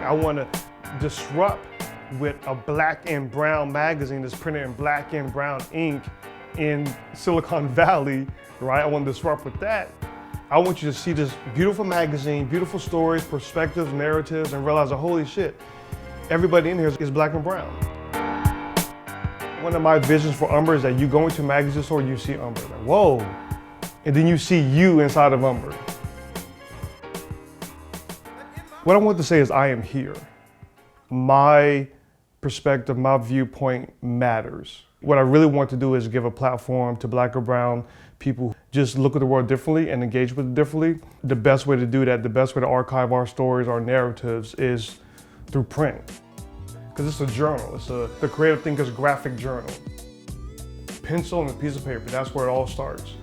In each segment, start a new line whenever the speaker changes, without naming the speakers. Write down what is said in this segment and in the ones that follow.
I want to disrupt with a black and brown magazine that's printed in black and brown ink in Silicon Valley, right? I want to disrupt with that. I want you to see this beautiful magazine, beautiful stories, perspectives, narratives, and realize, holy shit, everybody in here is black and brown. One of my visions for Umber is that you go into a magazine store, you see Umber, like, whoa, and then you see you inside of Umber. What I want to say is I am here. My perspective, my viewpoint matters. What I really want to do is give a platform to black or brown people who just look at the world differently and engage with it differently. The best way to do that, the best way to archive our stories, our narratives is through print. Because it's a journal, it's the Creative Thinkers graphic journal. Pencil and a piece of paper, that's where it all starts.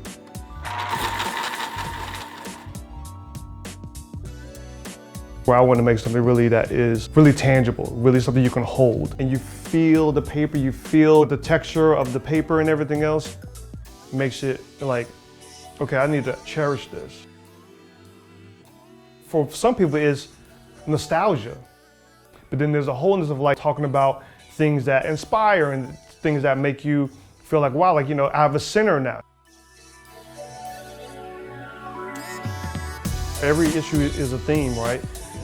Where I want to make something really that is really tangible, really something you can hold. And you feel the paper, you feel the texture of the paper and everything else. Makes it like, okay, I need to cherish this. For some people it's nostalgia. But then there's a wholeness of like talking about things that inspire and things that make you feel like, wow, like, you know, I have a center now. Every issue is a theme, right?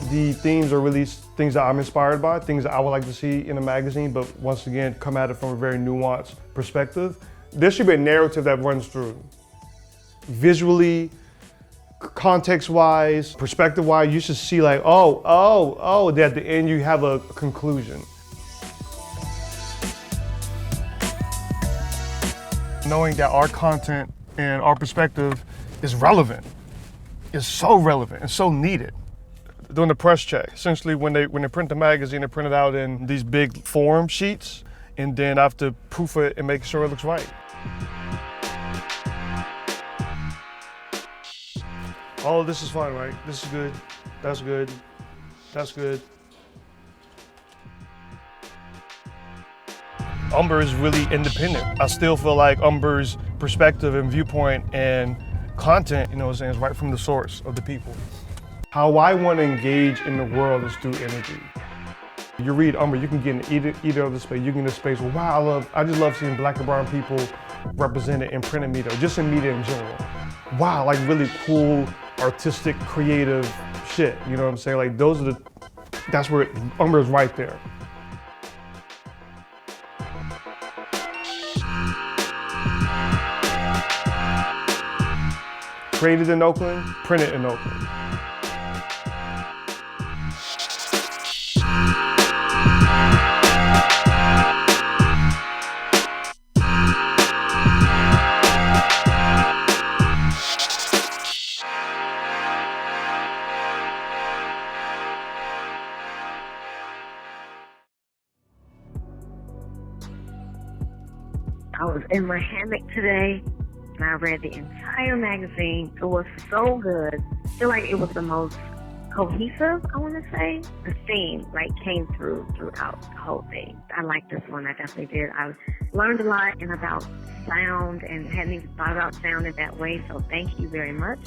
The themes are really things that I'm inspired by, things that I would like to see in a magazine, but once again, come at it from a very nuanced perspective. There should be a narrative that runs through. Visually, context-wise, perspective-wise, you should see like, oh, that at the end you have a conclusion. Knowing that our content and our perspective is relevant, is so relevant and so needed. Doing the press check, essentially when they print the magazine, they print it out in these big form sheets, and then I have to proof it and make sure it looks right. Oh, this is fine, right? This is good, that's good, that's good. Umber is really independent. I still feel like Umber's perspective and viewpoint and content, you know what I'm saying, is right from the source of the people. How I want to engage in the world is through energy. You read Umber, you can get in either of the space. You can get in the space where, wow, I just love seeing black and brown people represented in printed media, or just in media in general. Wow, like really cool, artistic, creative shit. You know what I'm saying? Like that's where Umber is right there. Created in Oakland, printed in Oakland.
I was in my hammock today and I read the entire magazine. It was so good. I feel like it was the most cohesive, I want to say. The theme came throughout the whole thing. I like this one, I definitely did. I learned a lot about sound and hadn't even thought about sound in that way, so thank you very much.